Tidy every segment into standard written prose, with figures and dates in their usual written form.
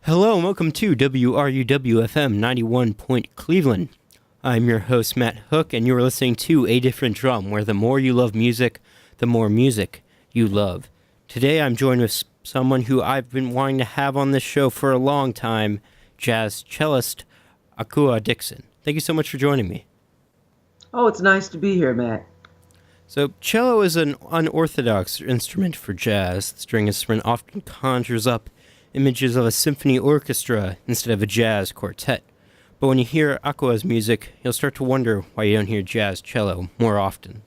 Hello and welcome to WRUW-FM 91 Point Cleveland. I'm your host Matt Hook and you're listening to A Different Drum, where the more you love music, the more music you love. Today I'm joined with someone who I've been wanting to have on this show for a long time, jazz cellist Akua Dixon. Thank you so much for joining me. Oh, it's nice to be here, Matt. So, cello is an unorthodox instrument for jazz. The string instrument often conjures up images of a symphony orchestra instead of a jazz quartet. But when you hear Akua's music, you'll start to wonder why you don't hear jazz cello more often.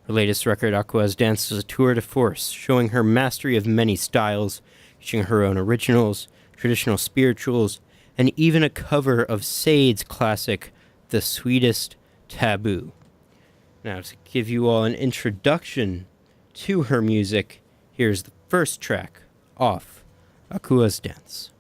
Her latest record, Akua's Dance, is a tour de force, showing her mastery of many styles, featuring her own originals, traditional spirituals, and even a cover of Sade's classic, The Sweetest Taboo. Now, to give you all an introduction to her music, here's the first track off Akua's Dance.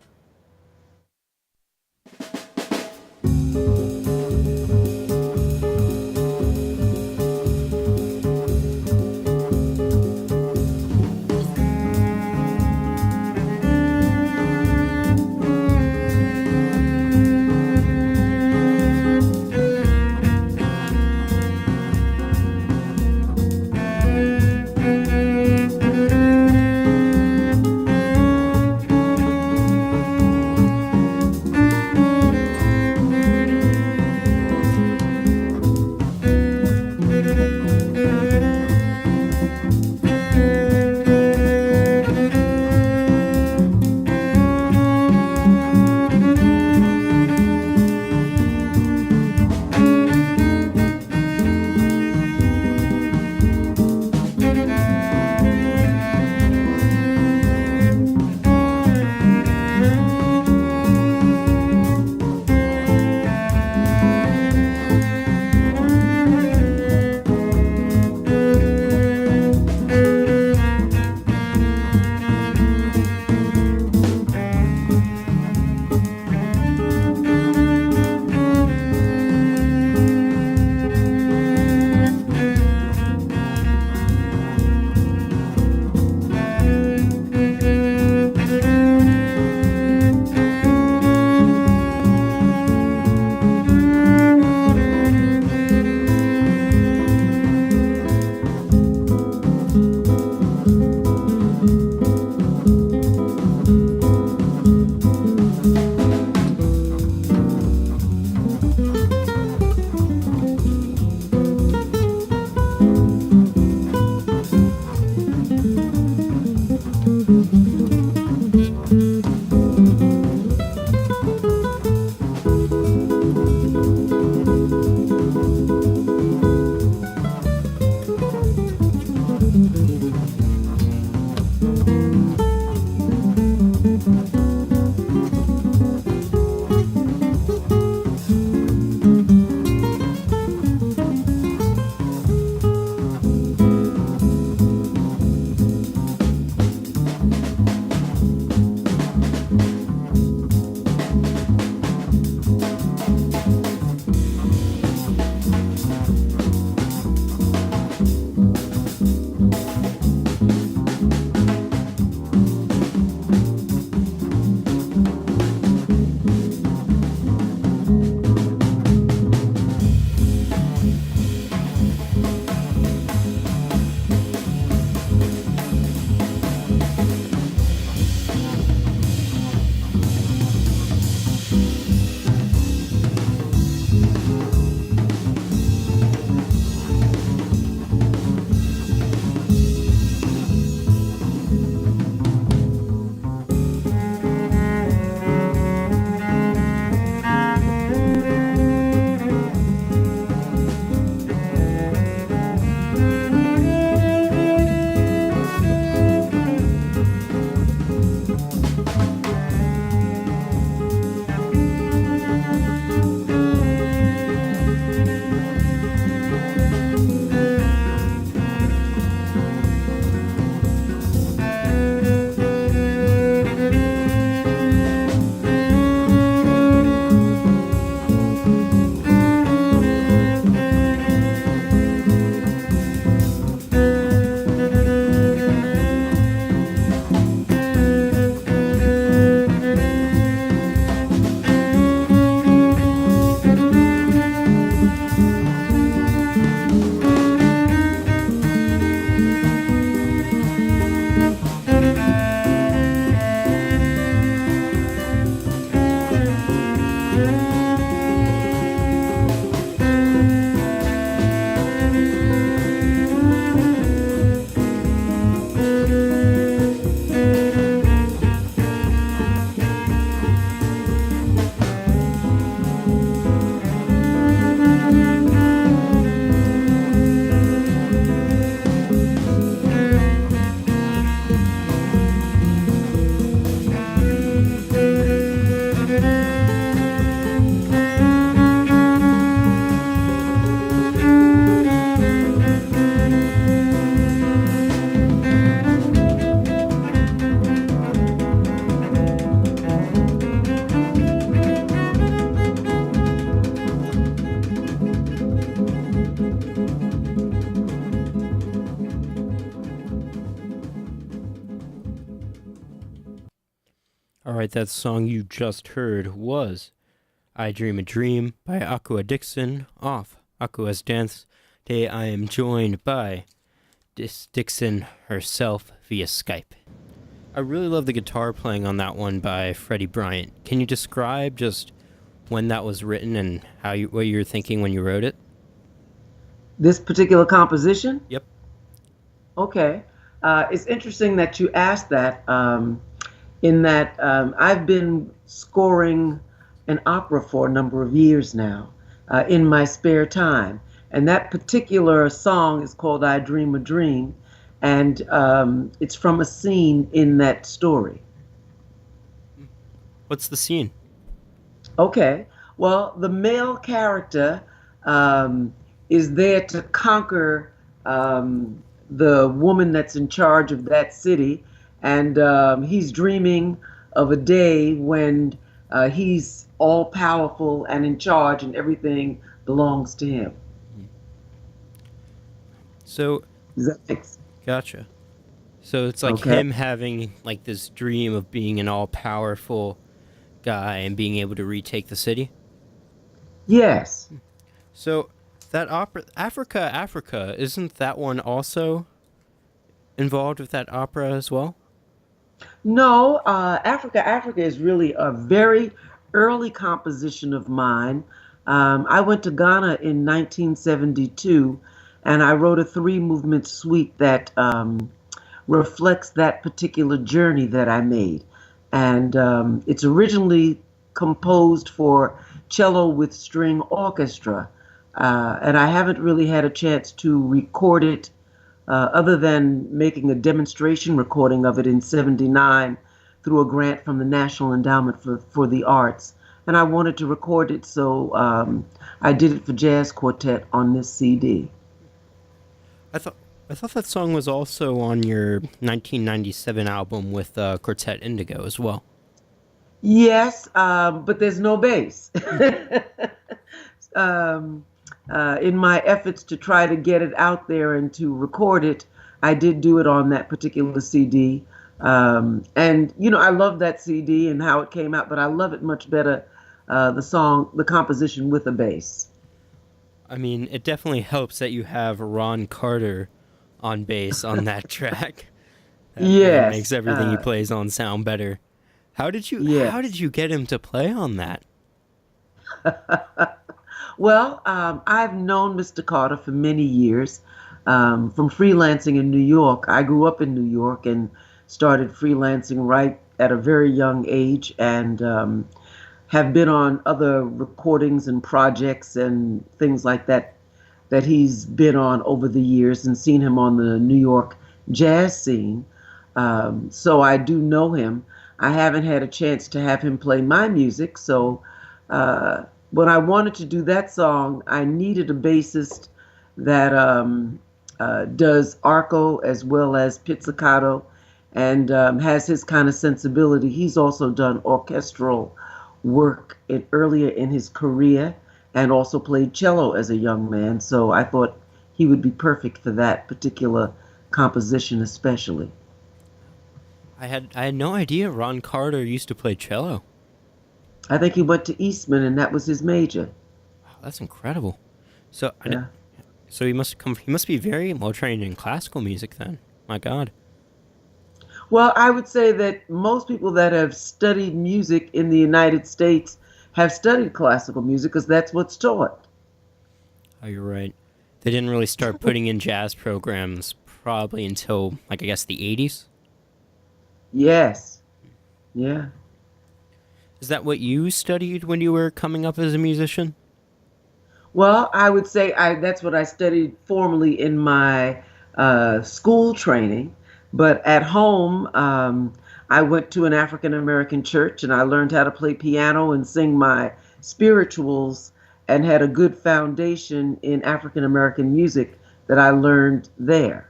All right, that song you just heard was I Dream a Dream by Akua Dixon off Akua's Dance Day. I am joined by Dixon herself via Skype. I really love the guitar playing on that one by Freddie Bryant. Can you describe just when that was written and what you were thinking when you wrote it? This particular composition? Yep. Okay. It's interesting that you asked that, in that I've been scoring an opera for a number of years now in my spare time. And that particular song is called I Dream a Dream, and it's from a scene in that story. What's the scene? Okay. Well, the male character is there to conquer the woman that's in charge of that city, and he's dreaming of a day when he's all powerful and in charge, and everything belongs to him. So, Does that make sense? gotcha. So it's like Okay. him having like this dream of being an all-powerful guy and being able to retake the city. Yes. So that opera, Africa, isn't that one also involved with that opera as well? No, Africa is really a very early composition of mine. I went to Ghana in 1972, and I wrote a three-movement suite that reflects that particular journey that I made. And it's originally composed for cello with string orchestra, and I haven't really had a chance to record it other than making a demonstration recording of it in '79 through a grant from the National Endowment for the Arts. And I wanted to record it, so I did it for Jazz Quartet on this CD. I thought I thought that song was also on your 1997 album with Quartet Indigo as well. Yes, but there's no bass. um, in my efforts to try to get it out there and to record it, I did do it on that particular CD. And, I love that CD and how it came out, but I love it much better, the composition with a bass. I mean, it definitely helps that you have Ron Carter on bass on that track. That makes Yes, everything he plays on sound better. How did yes. you get him to play on that? Well, I've known Mr. Carter for many years from freelancing in New York. I grew up in New York and started freelancing right at a very young age, and have been on other recordings and projects and things like that he's been on over the years, and seen him on the New York jazz scene. So I do know him. I haven't had a chance to have him play my music, so when I wanted to do that song, I needed a bassist that does arco as well as pizzicato, and has his kind of sensibility. He's also done orchestral work earlier in his career, and also played cello as a young man. So I thought he would be perfect for that particular composition, especially. I had no idea Ron Carter used to play cello. I think he went to Eastman, and that was his major. Wow, that's incredible. So Yeah. so he must be very well trained in classical music then. My God. Well, I would say that most people that have studied music in the United States have studied classical music because that's what's taught. Oh, you're right. They didn't really start putting in jazz programs probably until like I guess the 80s. Yes. Yeah. Is that what you studied when you were coming up as a musician? Well, I would say that's what I studied formally in my school training. But at home, I went to an African American church, and I learned how to play piano and sing my spirituals, and had a good foundation in African American music that I learned there.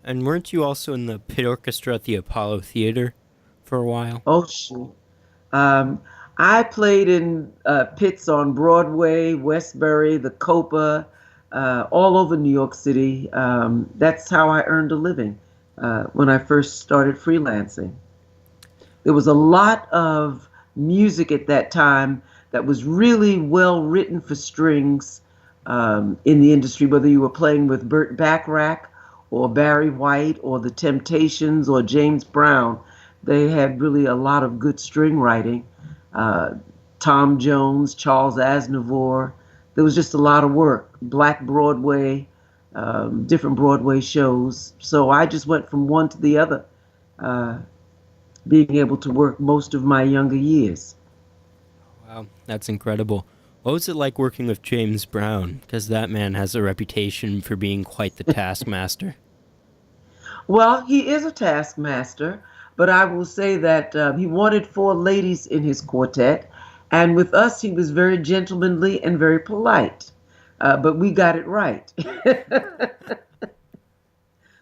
And weren't you also in the pit orchestra at the Apollo Theater for a while? Oh, shoot. Um, I played in pits on Broadway, Westbury, the Copa, all over New York City. That's how I earned a living when I first started freelancing. There was a lot of music at that time that was really well written for strings in the industry, whether you were playing with Burt Bacharach or Barry White or the Temptations or James Brown. They had really a lot of good string writing. Uh, Tom Jones, Charles Aznavour. There was just a lot of work. Black Broadway, different Broadway shows. So I just went from one to the other, uh, being able to work most of my younger years. Wow, that's incredible. What was it like working with James Brown? Because that man has a reputation for being quite the taskmaster. Well, he is a taskmaster, but I will say that he wanted four ladies in his quartet, and with us, he was very gentlemanly and very polite. But we got it right.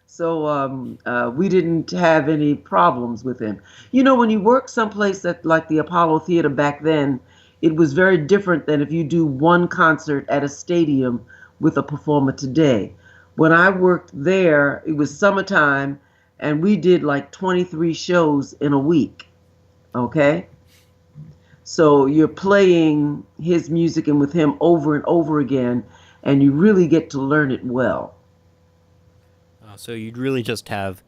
So we didn't have any problems with him. You know, when you work someplace at like the Apollo Theater back then, it was very different than if you do one concert at a stadium with a performer today. When I worked there, it was summertime, and we did like 23 shows in a week. Okay? So you're playing his music and with him over and over again, and you really get to learn it well. So you'd really just have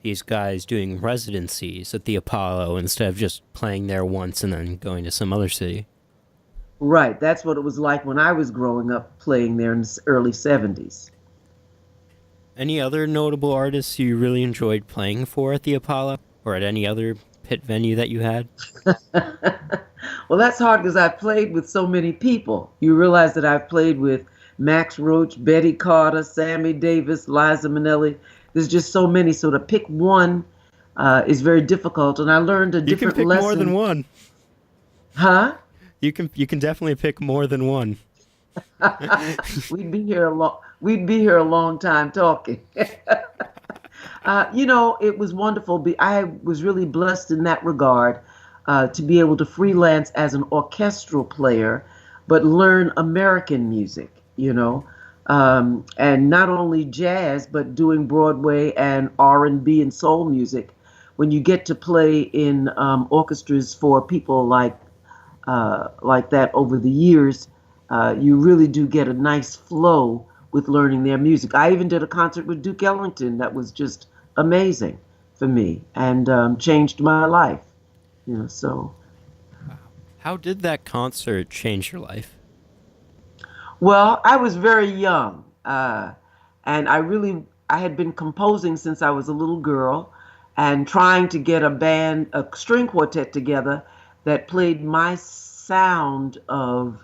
these guys doing residencies at the Apollo instead of just playing there once and then going to some other city. Right. That's what it was like when I was growing up playing there in the early 70s. Any other notable artists you really enjoyed playing for at the Apollo or at any other pit venue that you had? Well, that's hard because I've played with so many people. You realize that I've played with Max Roach, Betty Carter, Sammy Davis, Liza Minnelli. There's just so many. So to pick one is very difficult. And I learned a You can different pick lesson. more than one. Huh? You can definitely pick more than one. We'd be here a long time talking. You know, it was wonderful. I was really blessed in that regard to be able to freelance as an orchestral player, but learn American music. You know, and not only jazz, but doing Broadway and R&B and soul music. When you get to play in orchestras for people like that over the years, you really do get a nice flow with learning their music. I even did a concert with Duke Ellington that was just amazing for me and changed my life. You know, so How did that concert change your life? well, I was very young, and I had been composing since I was a little girl, and trying to get a string quartet together that played my sound of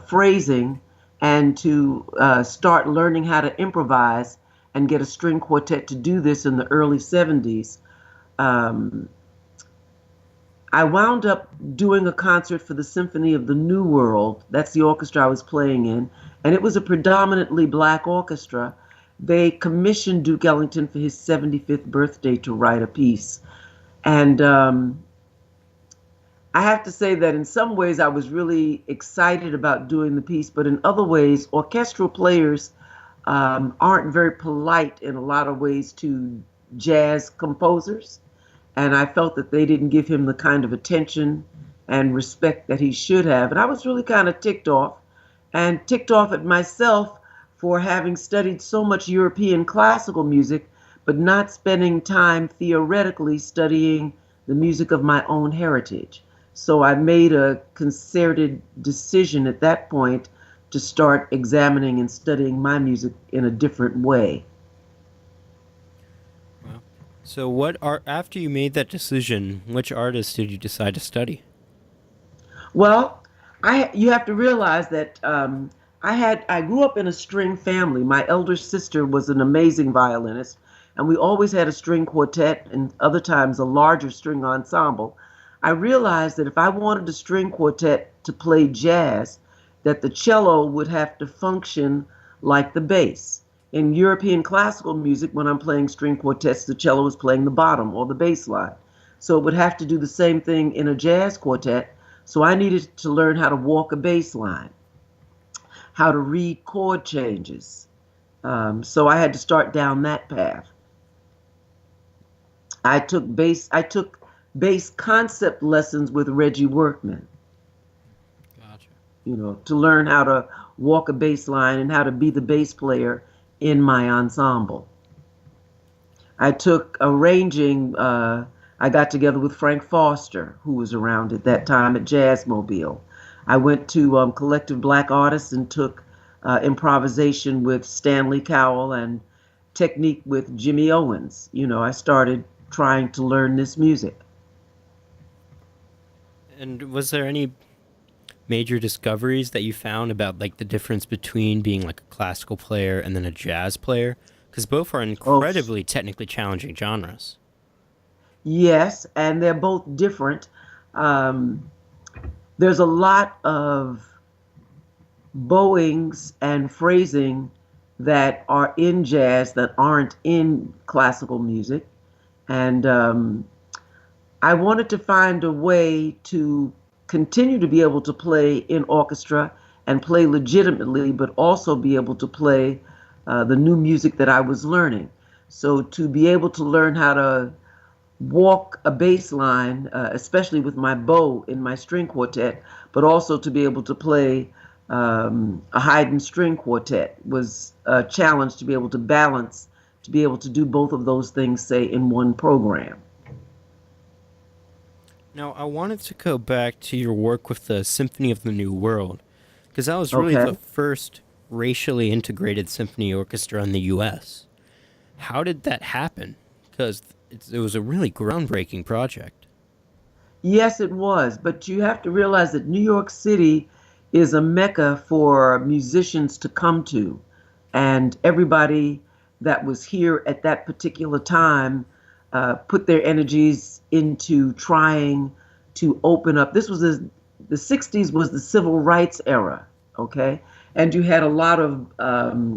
phrasing, and to start learning how to improvise and get a string quartet to do this in the early 70s. Um, I wound up doing a concert for the Symphony of the New World. That's the orchestra I was playing in. And it was a predominantly black orchestra. They commissioned Duke Ellington for his 75th birthday to write a piece. And I have to say that in some ways I was really excited about doing the piece, but in other ways, orchestral players aren't very polite in a lot of ways to jazz composers. And I felt that they didn't give him the kind of attention and respect that he should have. And I was really kind of ticked off at myself for having studied so much European classical music, but not spending time theoretically studying the music of my own heritage. So I made a concerted decision at that point to start examining and studying my music in a different way. Wow. So after you made that decision, which artists did you decide to study? Well, you have to realize that I grew up in a string family. My elder sister was an amazing violinist, and we always had a string quartet and other times a larger string ensemble. I realized that if I wanted a string quartet to play jazz, that the cello would have to function like the bass. In European classical music, when I'm playing string quartets, the cello is playing the bottom or the bass line. So it would have to do the same thing in a jazz quartet. So I needed to learn how to walk a bass line, how to read chord changes. So I had to start down that path. I took bass concept lessons with Reggie Workman, Gotcha. to learn how to walk a bass line and how to be the bass player in my ensemble. I took arranging, I got together with Frank Foster, who was around at that time at Jazzmobile. I went to Collective Black Artists and took improvisation with Stanley Cowell and technique with Jimmy Owens. I started trying to learn this music. And was there any major discoveries that you found about like the difference between being like a classical player and then a jazz player? Because both are Oh, incredibly technically challenging genres. yes, and they're both different. Um, there's a lot of bowings and phrasing that are in jazz that aren't in classical music. And I wanted to find a way to continue to be able to play in orchestra and play legitimately, but also be able to play the new music that I was learning. So to be able to learn how to walk a bass line, especially with my bow in my string quartet, but also to be able to play a Haydn string quartet was a challenge to be able to balance, to be able to do both of those things, say, in one program. Now, I wanted to go back to your work with the Symphony of the New World, because that was really the Okay. first racially integrated symphony orchestra in the U.S. How did that happen? Because it was a really groundbreaking project. Yes, it was. But you have to realize that New York City is a mecca for musicians to come to. And everybody that was here at that particular time put their energies into trying to open up. The 60s was the civil rights era, okay? And you had a lot of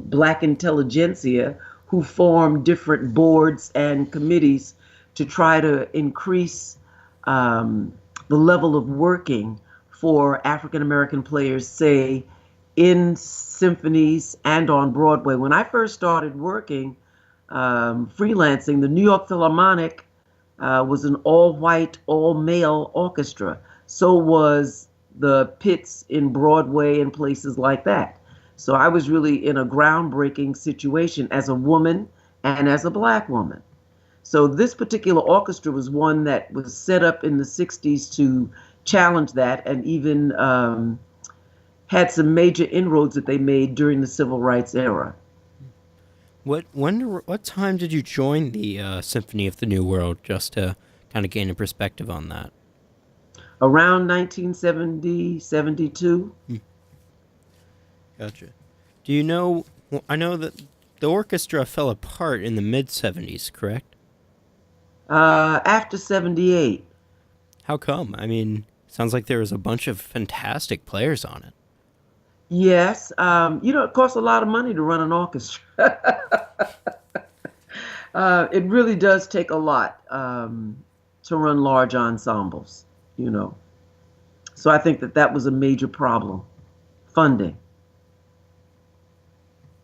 black intelligentsia who formed different boards and committees to try to increase um, the level of working for African American players, say, in symphonies and on Broadway. When I first started working, freelancing, the New York Philharmonic was an all white, all male orchestra. So was the pits in Broadway and places like that. So I was really in a groundbreaking situation as a woman and as a black woman. So this particular orchestra was one that was set up in the 60s to challenge that, and even had some major inroads that they made during the civil rights era. What time did you join the Symphony of the New World? Just to kind of gain a perspective on that. Around 1970, 72. Hmm, gotcha. Do you know? Well, I know that the orchestra fell apart in the mid '70s, correct? After 78. How come? I mean, sounds like there was a bunch of fantastic players on it. Yes, it costs a lot of money to run an orchestra. It really does take a lot to run large ensembles, you know. So I think that that was a major problem, funding.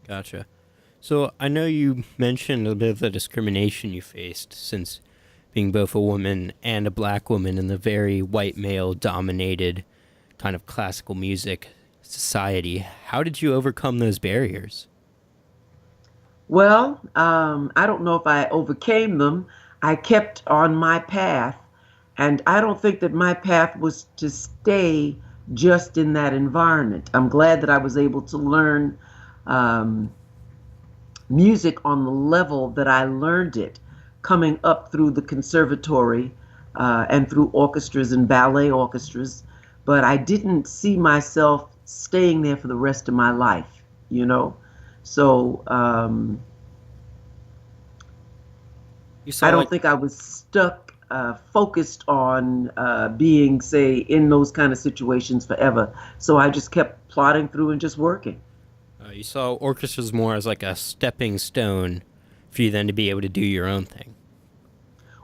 Gotcha. So I know you mentioned a bit of the discrimination you faced since being both a woman and a black woman in the very white male dominated kind of classical music society. How did you overcome those barriers? Well, I don't know if I overcame them. I kept on my path, and I don't think that my path was to stay just in that environment. I'm glad that I was able to learn um, music on the level that I learned it, coming up through the conservatory and through orchestras and ballet orchestras. But I didn't see myself staying there for the rest of my life, you know? So You I saw don't like think I was stuck, focused on being, say, in those kind of situations forever. So I just kept plodding through and just working. you saw orchestras more as like a stepping stone for you then to be able to do your own thing.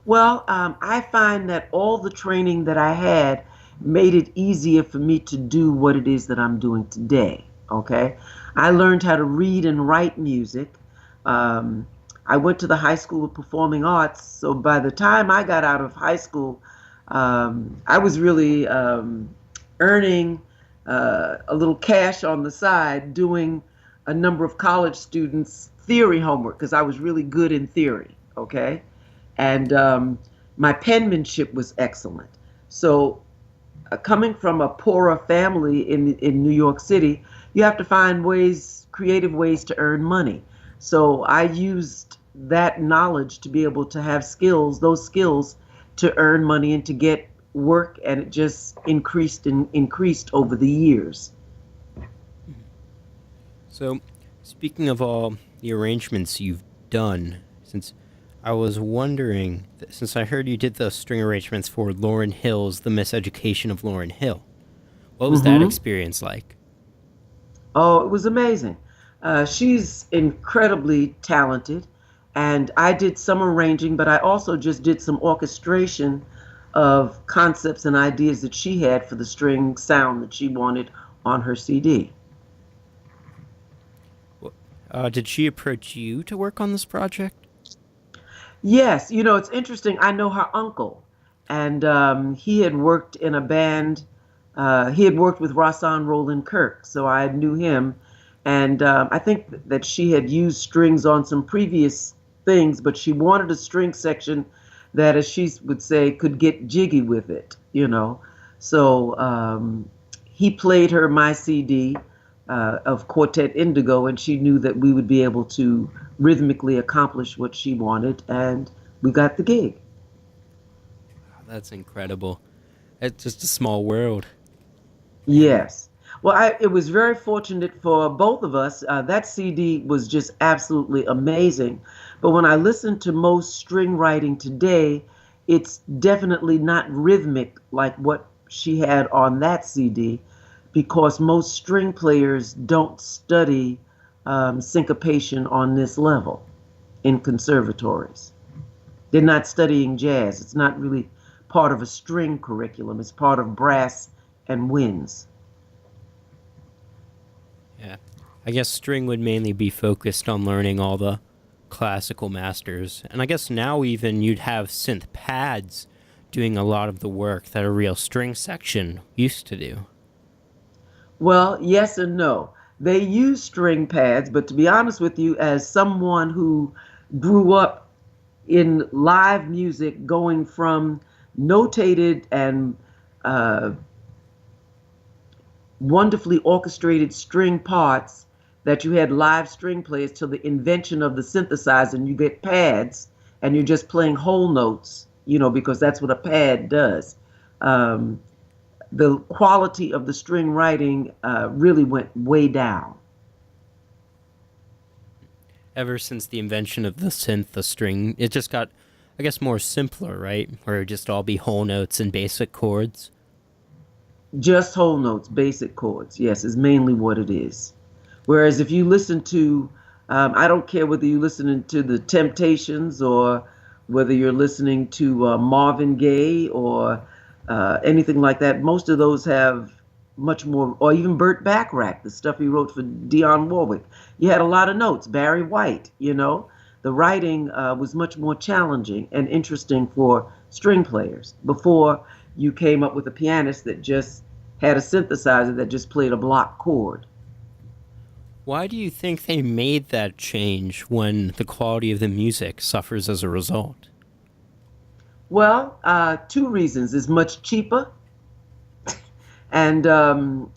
Well, I find that all the training that I had made it easier for me to do what it is that I'm doing today. Okay. I learned how to read and write music. Um, I went to the High School of Performing Arts. So by the time I got out of high school, I was really earning a little cash on the side doing a number of college students' theory homework because I was really good in theory, okay? And my penmanship was excellent. So, coming from a poorer family in New York City, you have to find ways, creative ways to earn money. So I used that knowledge to be able to have skills, those skills to earn money and to get work, and it just increased and increased over the years. So, speaking of all the arrangements you've done, since I was wondering, since I heard you did the string arrangements for Lauryn Hill's The Miseducation of Lauryn Hill, what was that Hmm. experience like? Oh, it was amazing. She's incredibly talented, and I did some arranging, but I also just did some orchestration of concepts and ideas that she had for the string sound that she wanted on her CD. Did she approach you to work on this project? Yes, it's interesting. I know her uncle, and he had worked in a band. He had worked with Rahsaan Roland Kirk, so I knew him. And I think that she had used strings on some previous things, but she wanted a string section that, as she would say, could get jiggy with it. So he played her my CD of Quartet Indigo, and she knew that we would be able to rhythmically accomplish what she wanted, and we got the gig. Oh, that's incredible. It's just a small world. And Yes. Well, it was very fortunate for both of us. That CD was just absolutely amazing. But when I listen to most string writing today, it's definitely not rhythmic like what she had on that CD because most string players don't study syncopation on this level in conservatories. They're not studying jazz. It's not really part of a string curriculum. It's part of brass and winds. yeah, I guess string would mainly be focused on learning all the classical masters. And I guess now even you'd have synth pads doing a lot of the work that a real string section used to do. Well, yes and no. They use string pads, but to be honest with you, as someone who grew up in live music, going from notated and uh, wonderfully orchestrated string parts that you had live string players till the invention of the synthesizer, and you get pads and you're just playing whole notes, because that's what a pad does. Um, the quality of the string writing really went way down. Ever since the invention of the synth, the string, it just got, I guess, more simpler, right? Where it would just all be whole notes and basic chords. Just whole notes, basic chords, yes, is mainly what it is. Whereas if you listen to, I don't care whether you're listening to the Temptations or whether you're listening to Marvin Gaye or anything like that, most of those have much more, or even Burt Bacharach, the stuff he wrote for Dionne Warwick. You had a lot of notes. Barry White. The writing was much more challenging and interesting for string players before you came up with a pianist that just had a synthesizer that just played a block chord. Why do you think they made that change when the quality of the music suffers as a result? Well, two reasons. It's much cheaper and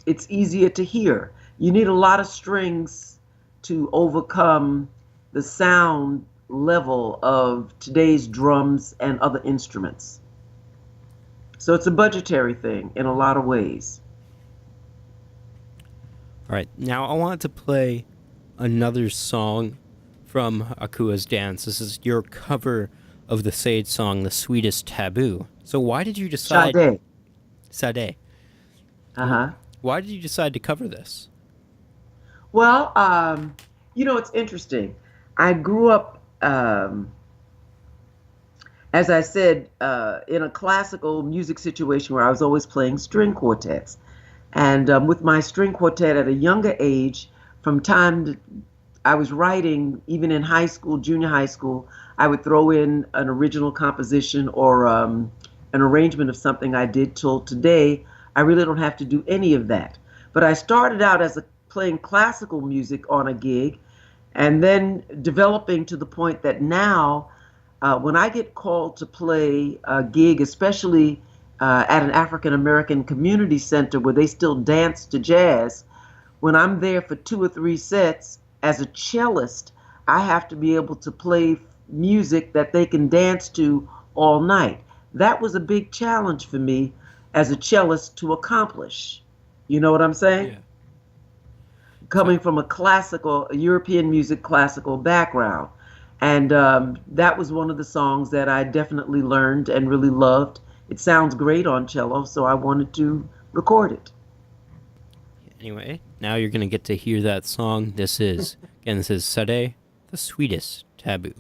it's easier to hear. You need a lot of strings to overcome the sound level of today's drums and other instruments. So it's a budgetary thing in a lot of ways. All right, now I want to play another song from Akua's Dance. This is your cover of the Sade song, The Sweetest Taboo. So why did you decide, Sade. Sade, Uh-huh. why did you decide to cover this? Well, it's interesting. I grew up, as I said, in a classical music situation where I was always playing string quartets. And with my string quartet at a younger age, from time to, I was writing, even in high school, junior high school, I would throw in an original composition or an arrangement of something I did till today. I really don't have to do any of that. But I started out as playing classical music on a gig, and then developing to the point that now, when I get called to play a gig, especially at an African American community center where they still dance to jazz, when I'm there for 2 or 3 sets as a cellist, I have to be able to play music that they can dance to all night. That was a big challenge for me as a cellist to accomplish. You know what I'm saying? Yeah. So Coming from a European music classical background. And that was one of the songs that I definitely learned and really loved. It sounds great on cello, so I wanted to record it. anyway, now you're gonna get to hear that song. This is Sade, the Sweetest Taboo.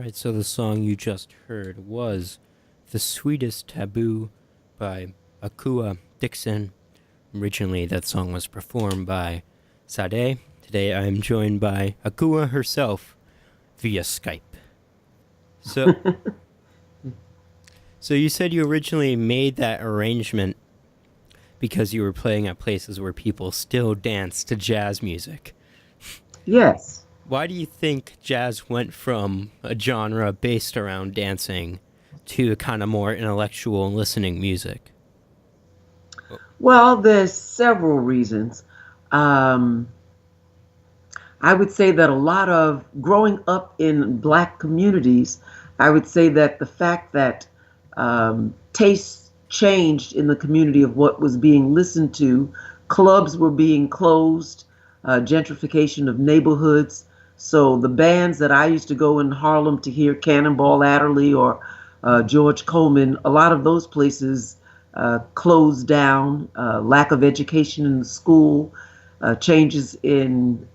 Right, so the song you just heard was The Sweetest Taboo by Akua Dixon. Originally, that song was performed by Sade. Today, I am joined by Akua herself via Skype. So, so you said you originally made that arrangement because you were playing at places where people still dance to jazz music. Yes. Why do you think jazz went from a genre based around dancing to kind of more intellectual listening music? Well, there's several reasons. Um, I would say that a lot of growing up in Black communities, I would say that the fact that tastes changed in the community of what was being listened to, clubs were being closed, gentrification of neighborhoods. So the bands that I used to go in Harlem to hear Cannonball Adderley or George Coleman, a lot of those places closed down, lack of education in the school, changes in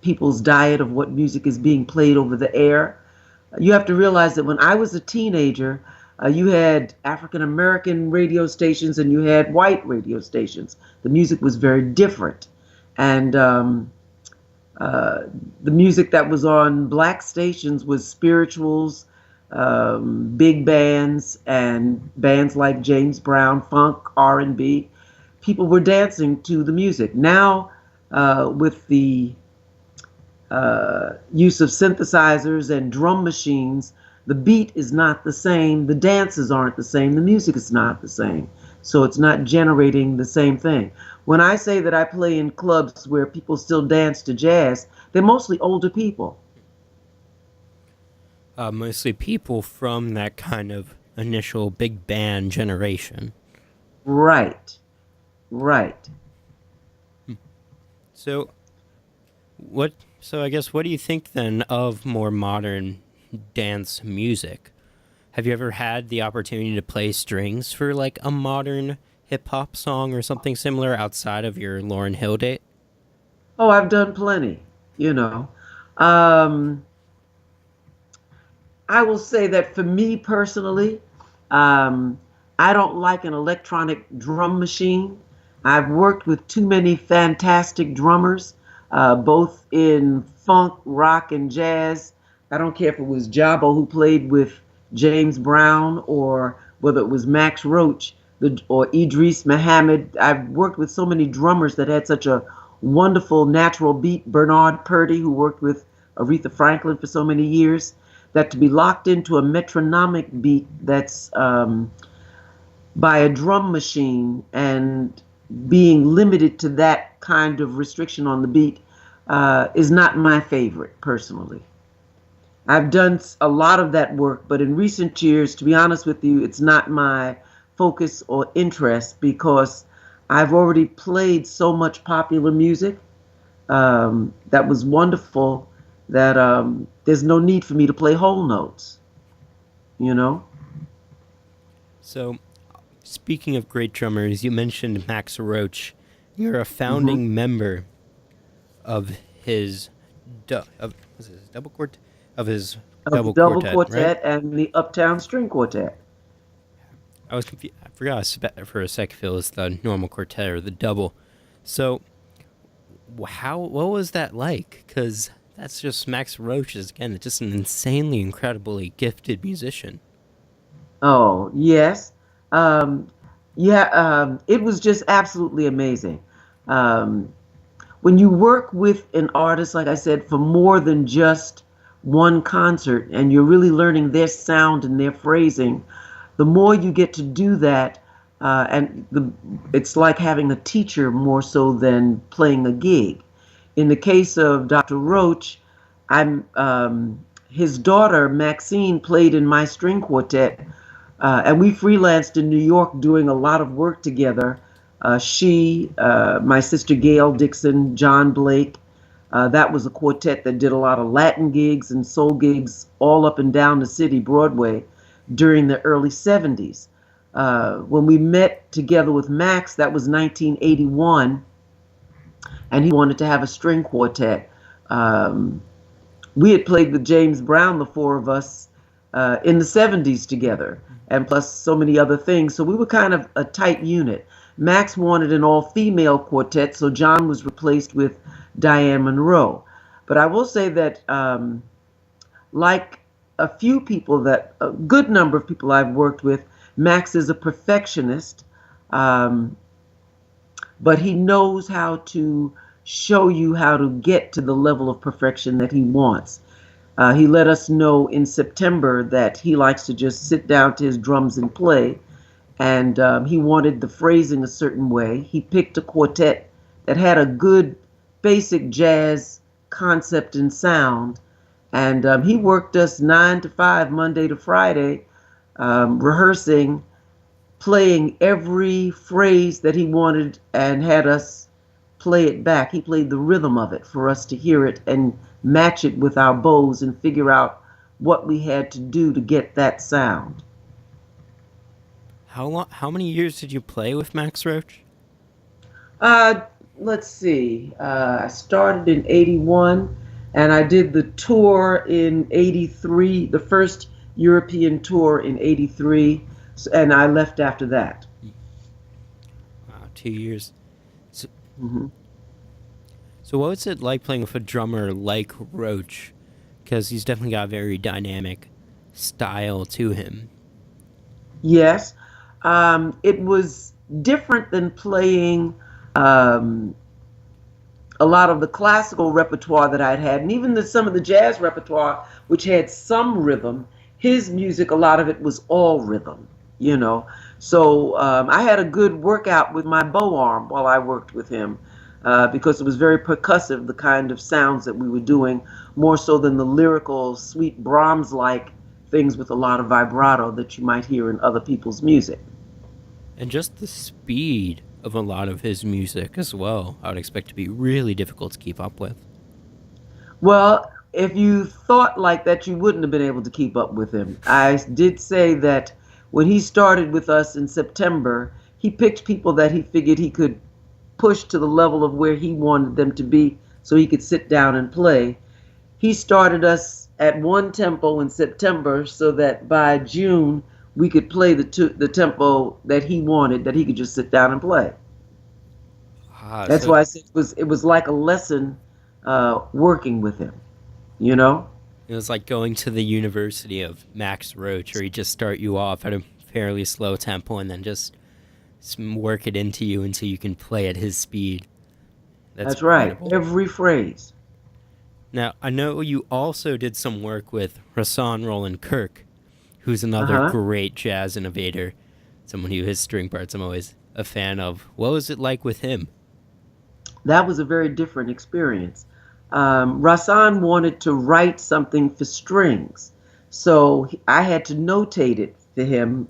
people's diet of what music is being played over the air. You have to realize that when I was a teenager, you had African American radio stations and you had white radio stations. The music was very different. And the music that was on Black stations was spirituals, big bands, and bands like James Brown, funk, R&B. People were dancing to the music. Now, with the use of synthesizers and drum machines, the beat is not the same, the dances aren't the same, the music is not the same. So it's not generating the same thing. When I say that I play in clubs where people still dance to jazz, they're mostly older people. Mostly people from that kind of initial big band generation. Right, right. So, what? So I guess what do you think then of more modern dance music? Have you ever had the opportunity to play strings for like a modern hip hop song or something similar outside of your Lauryn Hill date? Oh, I've done plenty, you know. Um, I will say that for me personally, um, I don't like an electronic drum machine. I've worked with too many fantastic drummers, both in funk, rock, and jazz. I don't care if it was Jabo who played with James Brown or whether it was Max Roach or Idris Muhammad. I've worked with so many drummers that had such a wonderful natural beat. Bernard Purdy, who worked with Aretha Franklin for so many years, that to be locked into a metronomic beat that's by a drum machine and being limited to that kind of restriction on the beat is not my favorite personally. I've done a lot of that work, but in recent years, to be honest with you, it's not my focus or interest because I've already played so much popular music that was wonderful that there's no need for me to play whole notes, you know? So, speaking of great drummers, you mentioned Max Roach. You're a Hmm. founding member of his was it his Of the double double quartet, right? quartet and the Uptown String Quartet. I was confused. I forgot for a sec if it was the normal quartet or the double. So, what was that like? Because that's just Max Roach is again just an insanely, incredibly gifted musician. Oh, yes. Um, yeah, it was just absolutely amazing. Um, when you work with an artist, like I said, for more than just one concert and you're really learning their sound and their phrasing, the more you get to do that, it's like having a teacher more so than playing a gig. In the case of Dr. Roach, I'm his daughter Maxine played in my string quartet, and we freelanced in New York doing a lot of work together. My sister Gail Dixon, John Blake. That was a quartet that did a lot of Latin gigs and soul gigs all up and down the city, Broadway, during the early 70s. When we met together with Max, that was 1981, and he wanted to have a string quartet. We had played with James Brown, the four of us, in the 70s together, and plus so many other things. So we were kind of a tight unit. Max wanted an all-female quartet, so John was replaced with Diane Monroe. But I will say that, like a good number of people I've worked with, Max is a perfectionist, um, but he knows how to show you how to get to the level of perfection that he wants. He let us know in September that he likes to just sit down to his drums and play, and he wanted the phrasing a certain way. He picked a quartet that had a good basic jazz concept and sound, and he worked us 9 to 5, Monday to Friday, rehearsing, playing every phrase that he wanted, and had us play it back. He played the rhythm of it for us to hear it and match it with our bows and figure out what we had to do to get that sound. How many years did you play with Max Roach? Uh, let's see. I started in 81 and I did the tour in 83, the first European tour in 83, and I left after that. Wow, 2 years. So, Hmm. so what was it like playing with a drummer like Roach? Because he's definitely got a very dynamic style to him. Yes. It was different than playing um, a lot of the classical repertoire that I'd had, and even some of the jazz repertoire, which had some rhythm. His music, a lot of it was all rhythm, you know. So I had a good workout with my bow arm while I worked with him, because it was very percussive, the kind of sounds that we were doing, more so than the lyrical, sweet Brahms-like things with a lot of vibrato that you might hear in other people's music. And just the speed of a lot of his music as well, I would expect to be really difficult to keep up with. Well, if you thought like that, you wouldn't have been able to keep up with him. I did say that when he started with us in September, he picked people that he figured he could push to the level of where he wanted them to be so he could sit down and play. He started us at one tempo in September so that by June we could play the tempo that he wanted, that he could just sit down and play. Ah, That's so why I said it was like a lesson working with him, you know? it was like going to the University of Max Roach, where he just start you off at a fairly slow tempo and then just work it into you until you can play at his speed. That's That's right. incredible. Every phrase. Now, I know you also did some work with Rahsaan Roland Kirk, who's another Uh-huh. great jazz innovator, someone who his string parts I'm always a fan of. What was it like with him? That was a very different experience. Rasan wanted to write something for strings, so I had to notate it for him,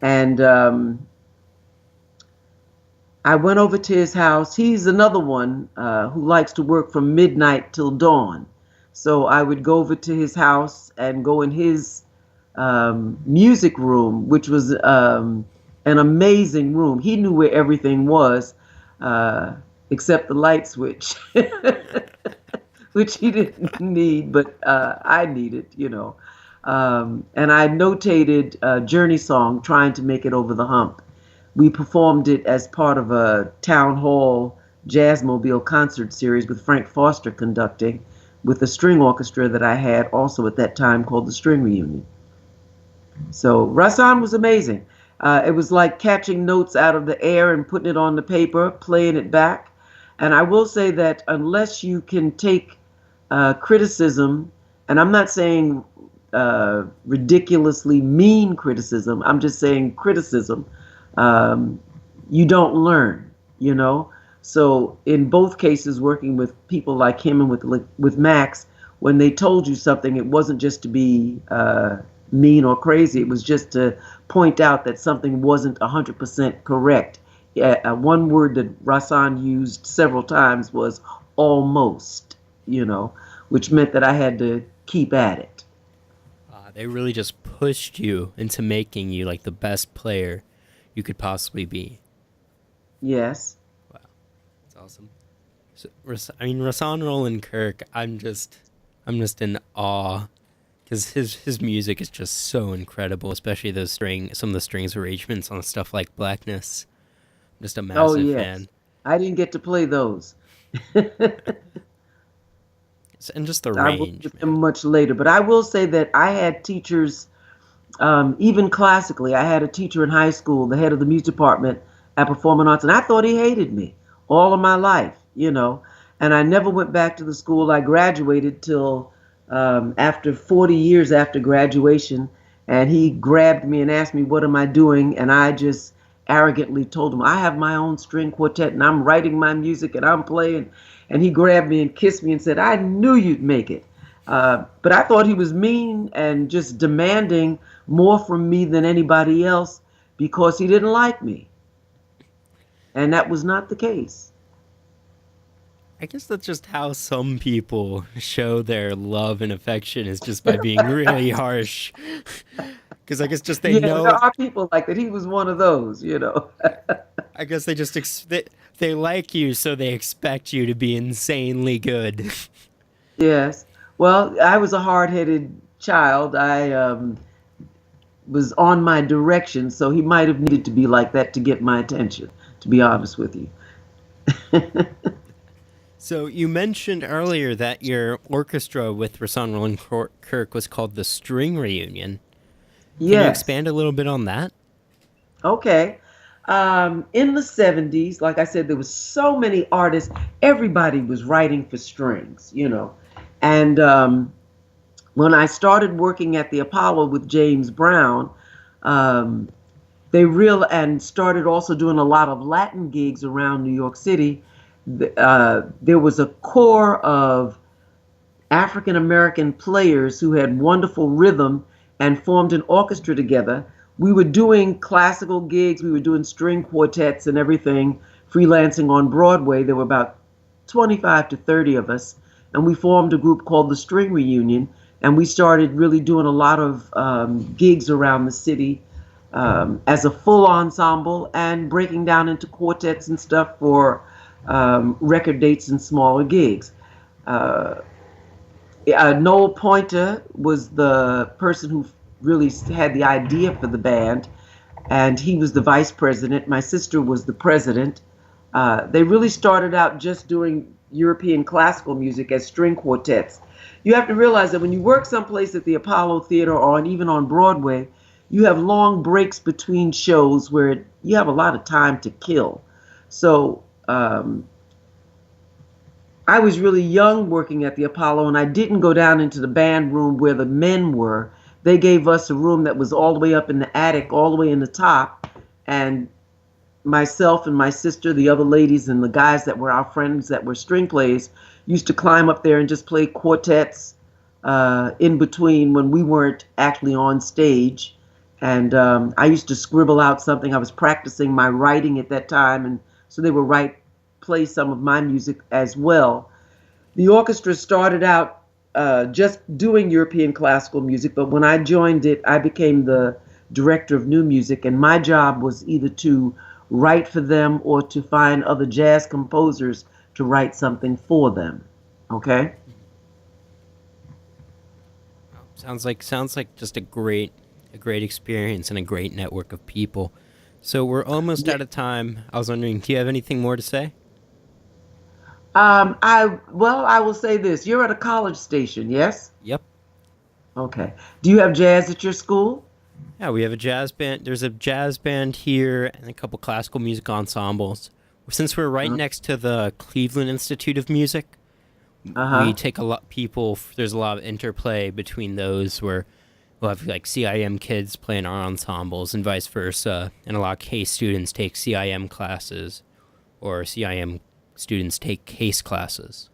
and I went over to his house. He's another one who likes to work from midnight till dawn. So I would go over to his house and go in his music room, which was an amazing room. He knew where everything was, uh, except the light switch, which he didn't need, but I needed, you know. And I notated Journey Song, trying to make it over the hump. We performed it as part of a town hall jazzmobile concert series with Frank Foster conducting, with a string orchestra that I had also at that time called the String Reunion. So Rasan was amazing. It was like catching notes out of the air and putting it on the paper, playing it back. And I will say that unless you can take criticism, and I'm not saying ridiculously mean criticism, I'm just saying criticism, um, you don't learn, you know? So in both cases, working with people like him and with Max, when they told you something, it wasn't just to be mean or crazy. It was just to point out that something wasn't 100% correct. Yeah, one word that Rasan used several times was almost, you know, which meant that I had to keep at it. They really just pushed you into making you like the best player you could possibly be. Yes. Wow, that's awesome. So, I mean, Rahsaan Roland Kirk, I'm just I'm just in awe because his music is just so incredible, especially some of the strings arrangements on stuff like Blackness. I'm just a Oh, massive yes. fan, I didn't get to play those. and just the I worked range, with them man. much later. But I will say that I had teachers, even classically. I had a teacher in high school, the head of the music department at Performing Arts, and I thought he hated me all of my life, you know. And I never went back to the school. I graduated till after 40 years after graduation, and he grabbed me and asked me, "What am I doing?" And I just arrogantly told him, "I have my own string quartet, and I'm writing my music, and I'm playing." And he grabbed me and kissed me and said, "I knew you'd make it." But I thought he was mean and just demanding more from me than anybody else because he didn't like me. And that was not the case. I guess that's just how some people show their love and affection is just by being really harsh. Because I guess just they Yeah, there know. are people like that. He was one of those, you know. I guess they just they like you, so they expect you to be insanely good. Yes. Well, I was a hard-headed child. I was on my direction, so he might have needed to be like that to get my attention, to be honest with you. So you mentioned earlier that your orchestra with Rasan Roland Kirk was called the String Reunion. Can you Yes. expand a little bit on that? Okay. In the 70s, like I said, there was so many artists. Everybody was writing for strings, you know. And when I started working at the Apollo with James Brown, um, they real and started also doing a lot of Latin gigs around New York City. There was a core of African American players who had wonderful rhythm and formed an orchestra together. We were doing classical gigs, we were doing string quartets and everything, freelancing on Broadway. There were about 25 to 30 of us, and we formed a group called the String Reunion, and we started really doing a lot of gigs around the city as a full ensemble and breaking down into quartets and stuff for record dates and smaller gigs. Uh, Noel Pointer was the person who really had the idea for the band, and he was the vice president. My sister was the president. They really started out just doing European classical music as string quartets. You have to realize that when you work someplace at the Apollo Theater or even on Broadway, you have long breaks between shows where you have a lot of time to kill. So I was really young working at the Apollo, and I didn't go down into the band room where the men were. They gave us a room that was all the way up in the attic, all the way in the top, and myself and my sister, the other ladies, and the guys that were our friends that were string players used to climb up there and just play quartets in between when we weren't actually on stage. And I used to scribble out something. I was practicing my writing at that time, and so they would play some of my music as well. The orchestra started out just doing European classical music, but when I joined it, I became the director of new music, and my job was either to write for them or to find other jazz composers to write something for them. Okay? Sounds like just a great experience and a great network of people. So we're almost Yeah. out of time. I was wondering, do you have anything more to say? I will say this. You're at a college station, yes? Yep. Okay. Do you have jazz at your school? Yeah, we have a jazz band. There's a jazz band here and a couple classical music ensembles. Since we're right next to the Cleveland Institute of Music, we Uh-huh. take a lot people. There's a lot of interplay between those where we'll have like CIM kids playing our ensembles and vice versa, and a lot of case students take CIM classes, or CIM students take case classes.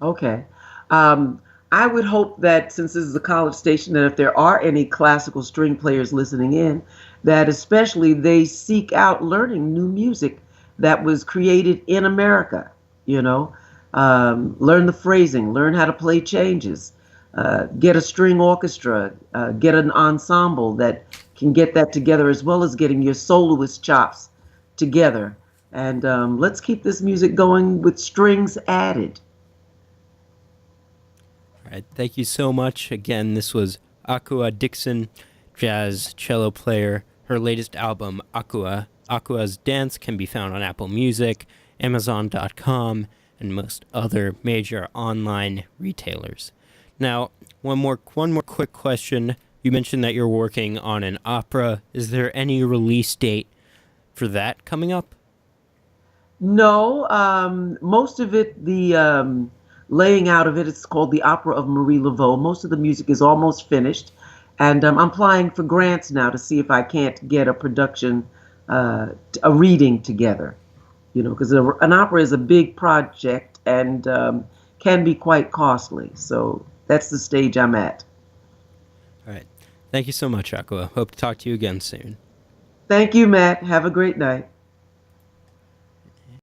Okay. Um, I would hope that since this is a college station, that if there are any classical string players listening in, that especially they seek out learning new music that was created in America. You know, learn the phrasing, learn how to play changes, get a string orchestra, get an ensemble that can get that together, as well as getting your soloist chops together. And let's keep this music going with strings added. All right, thank you so much. Again, this was Akua Dixon, jazz cello player. Her latest album, Akua's Dance, can be found on Apple Music, Amazon.com, and most other major online retailers. Now, one more quick question. You mentioned that you're working on an opera. Is there any release date for that coming up? No, most of it, the laying out of it, it's called the Opera of Marie Laveau. Most of the music is almost finished, and I'm applying for grants now to see if I can't get a production, a reading together. Because an opera is a big project and can be quite costly. So that's the stage I'm at. All right. Thank you so much, Aqua. Hope to talk to you again soon. Thank you, Matt. Have a great night.